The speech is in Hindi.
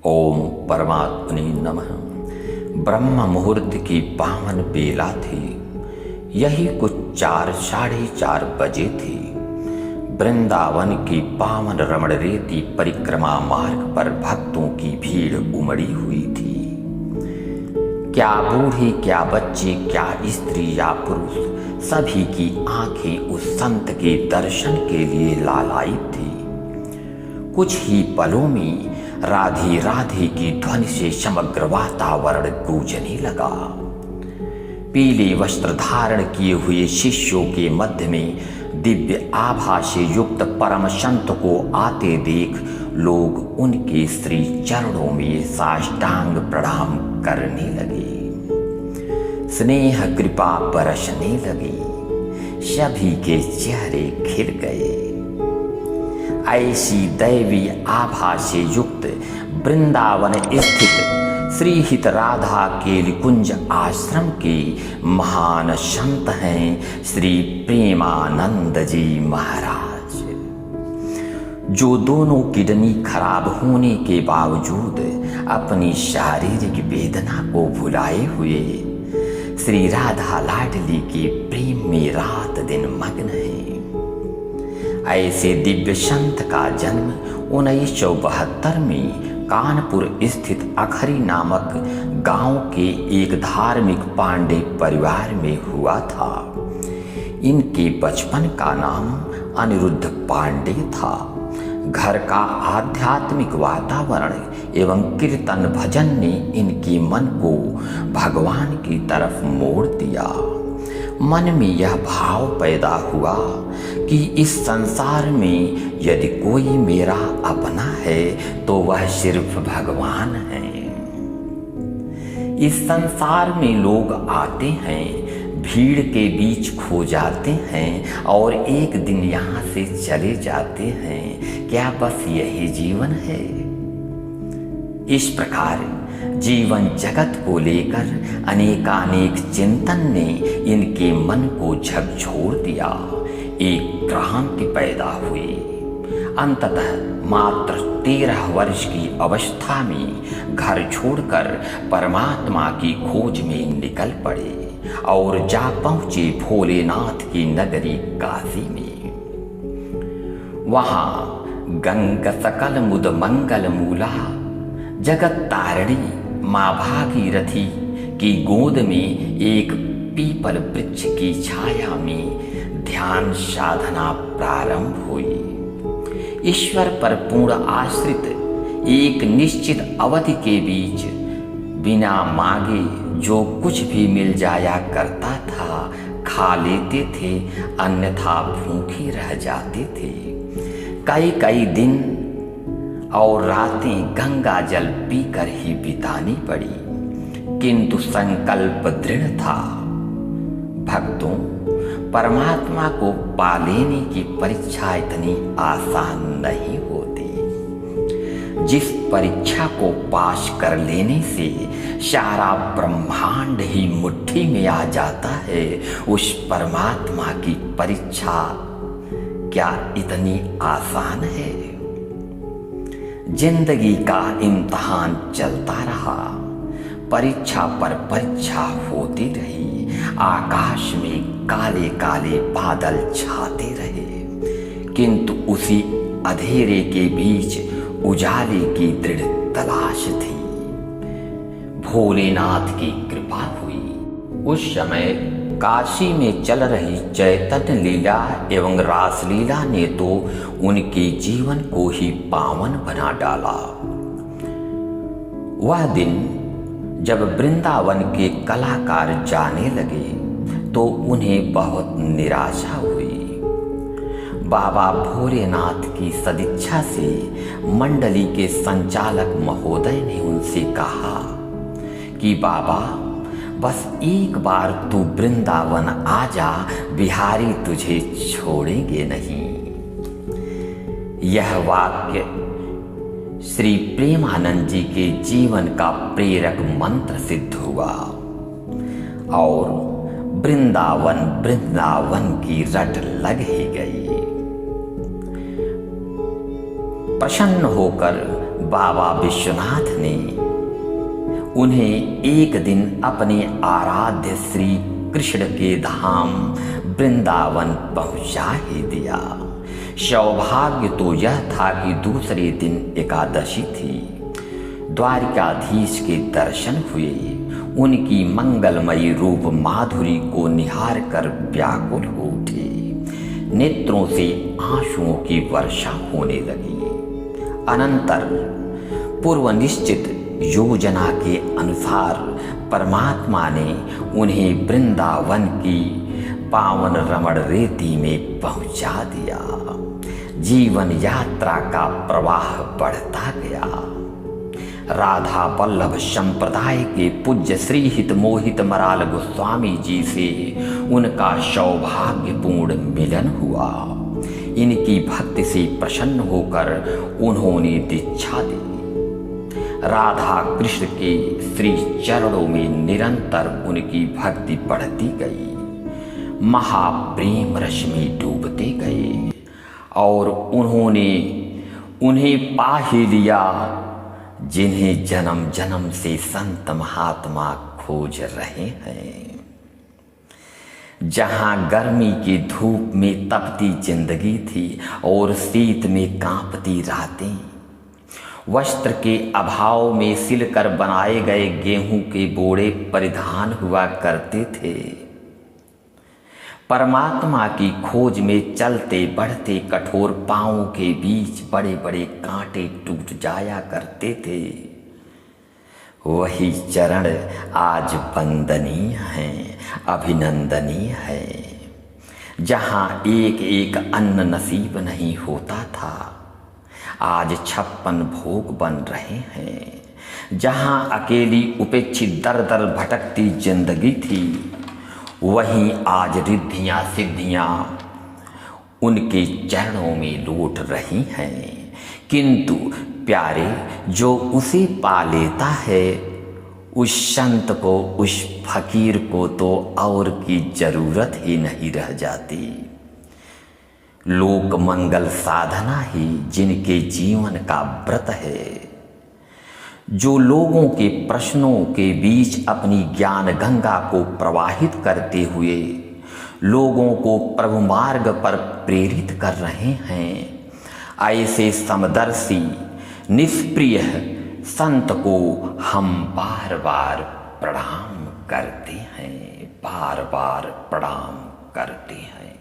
ओम परमात्मने नमः। ब्रह्म मुहूर्त की पावन बेला थी। यही कुछ 4-4:30 बजे थी। वृंदावन की पावन रमण रेती परिक्रमा मार्ग पर भक्तों की भीड़ उमड़ी हुई थी। क्या बूढ़ी, क्या बच्चे, क्या स्त्री या पुरुष, सभी की आंखें उस संत के दर्शन के लिए लालायित थी। कुछ ही पलों में राधे राधे की ध्वनि से समग्र वातावरण गूंजने लगा। पीले वस्त्र धारण किए हुए शिष्यों के मध्य में दिव्य आभा से युक्त परम संत को आते देख लोग उनके श्री चरणों में साष्टांग प्रणाम करने लगे। स्नेह कृपा बरसने लगी। सभी के चेहरे खिल गए। ऐसी दैवी आभा से युक्त वृंदावन स्थित श्री हित राधा केली कुंज आश्रम के महान संत हैं श्री प्रेमानंद जी महाराज, जो दोनों किडनी खराब होने के बावजूद अपनी शारीरिक वेदना को भुलाए हुए श्री राधा लाडली के प्रेम में रात दिन मग्न हैं। ऐसे दिव्य संत का जन्म 1972 में कानपुर स्थित अखरी नामक गांव के एक धार्मिक पांडे परिवार में हुआ था। इनके बचपन का नाम अनिरुद्ध पांडे था। घर का आध्यात्मिक वातावरण एवं कीर्तन भजन ने इनके मन को भगवान की तरफ मोड़ दिया। मन में यह भाव पैदा हुआ कि इस संसार में यदि कोई मेरा अपना है तो वह सिर्फ भगवान है। इस संसार में लोग आते हैं, भीड़ के बीच खो जाते हैं और एक दिन यहाँ से चले जाते हैं। क्या बस यही जीवन है? इस प्रकार जीवन जगत को लेकर अनेकानेक चिंतन ने इनके मन को झकझोर दिया। एक क्रांति पैदा हुई। अंततः मात्र 13 वर्ष की अवस्था में घर छोड़कर परमात्मा की खोज में निकल पड़े और जा पहुंचे भोलेनाथ की नगरी काशी में। वहां गंग सकल मुद मंगल मूला जगत तारिणी माँ भागीरथी की गोद में एक पीपल वृक्ष की छाया में ध्यान साधना प्रारंभ हुई। ईश्वर पर पूर्ण आश्रित एक निश्चित अवधि के बीच बिना मांगे जो कुछ भी मिल जाया करता था खा लेते थे, अन्यथा भूखे रह जाते थे। कई दिन और रातें गंगा जल पीकर ही बितानी पड़ी, किंतु संकल्प दृढ़ था। भक्तों, परमात्मा को पा लेने की परीक्षा इतनी आसान नहीं होती। जिस परीक्षा को पास कर लेने से सारा ब्रह्मांड ही मुट्ठी में आ जाता है, उस परमात्मा की परीक्षा क्या इतनी आसान है? जिंदगी का इम्तहान चलता रहा। परीक्षा पर परीक्षा होती रही। आकाश में काले काले बादल छाते रहे, किंतु उसी अंधेरे के बीच उजाले की दृढ़ तलाश थी। भोलेनाथ की कृपा हुई। उस समय काशी में चल रही चैतन्य लीला एवं रासलीला ने तो उनके जीवन को ही पावन बना डाला। वह दिन जब वृंदावन के कलाकार जाने लगे तो उन्हें बहुत निराशा हुई। बाबा भोलेनाथ की सदिच्छा से मंडली के संचालक महोदय ने उनसे कहा कि बाबा, बस एक बार तू वृंदावन आ जा, बिहारी तुझे छोड़ेंगे नहीं। यह वाक्य श्री प्रेमानंद जी के जीवन का प्रेरक मंत्र सिद्ध हुआ और वृंदावन की रट लग ही गई। प्रसन्न होकर बाबा विश्वनाथ ने उन्हें एक दिन अपने आराध्य श्री कृष्ण के धाम वृंदावन पहुंचा ही दिया। सौभाग्य तो यह था कि दूसरे दिन एकादशी थी। द्वारिकाधीश के दर्शन हुए। उनकी मंगलमयी रूप माधुरी को निहार कर व्याकुल हो उठे। नेत्रों से आंसुओं की वर्षा होने लगी। अनंतर पूर्व निश्चित योजना के अनुसार परमात्मा ने उन्हें वृंदावन की पावन रमण रेती में पहुंचा दिया। जीवन यात्रा का प्रवाह बढ़ता गया। राधा वल्लभ संप्रदाय के पूज्य श्री हित मोहित मराल गोस्वामी जी से उनका सौभाग्यपूर्ण मिलन हुआ। इनकी भक्ति से प्रसन्न होकर उन्होंने दीक्षा दी। राधा कृष्ण के श्री चरणों में निरंतर उनकी भक्ति बढ़ती गई। महाप्रेम रस में डूबते गए और उन्होंने उन्हें पा ही लिया जिन्हें जन्म जन्म से संत महात्मा खोज रहे हैं। जहां गर्मी की धूप में तपती जिंदगी थी और शीत में कांपती रातें, वस्त्र के अभाव में सिलकर बनाए गए गेहूं के बोरे परिधान हुआ करते थे। परमात्मा की खोज में चलते बढ़ते कठोर पांवों के बीच बड़े बड़े कांटे टूट जाया करते थे। वही चरण आज वंदनीय हैं, अभिनंदनीय है। जहां एक एक अन्न नसीब नहीं होता था, आज 56 भोग बन रहे हैं। जहां अकेली उपेक्षित दर दर भटकती जिंदगी थी, वहीं आज रिद्धियां सिद्धियां उनके चरणों में लौट रही हैं। किंतु प्यारे, जो उसे पा लेता है, उस संत को, उस फकीर को तो और की जरूरत ही नहीं रह जाती। लोक मंगल साधना ही जिनके जीवन का व्रत है, जो लोगों के प्रश्नों के बीच अपनी ज्ञान गंगा को प्रवाहित करते हुए लोगों को प्रभु मार्ग पर प्रेरित कर रहे हैं, ऐसे समदर्शी निष्प्रिय संत को हम बार बार प्रणाम करते हैं, बार बार प्रणाम करते हैं।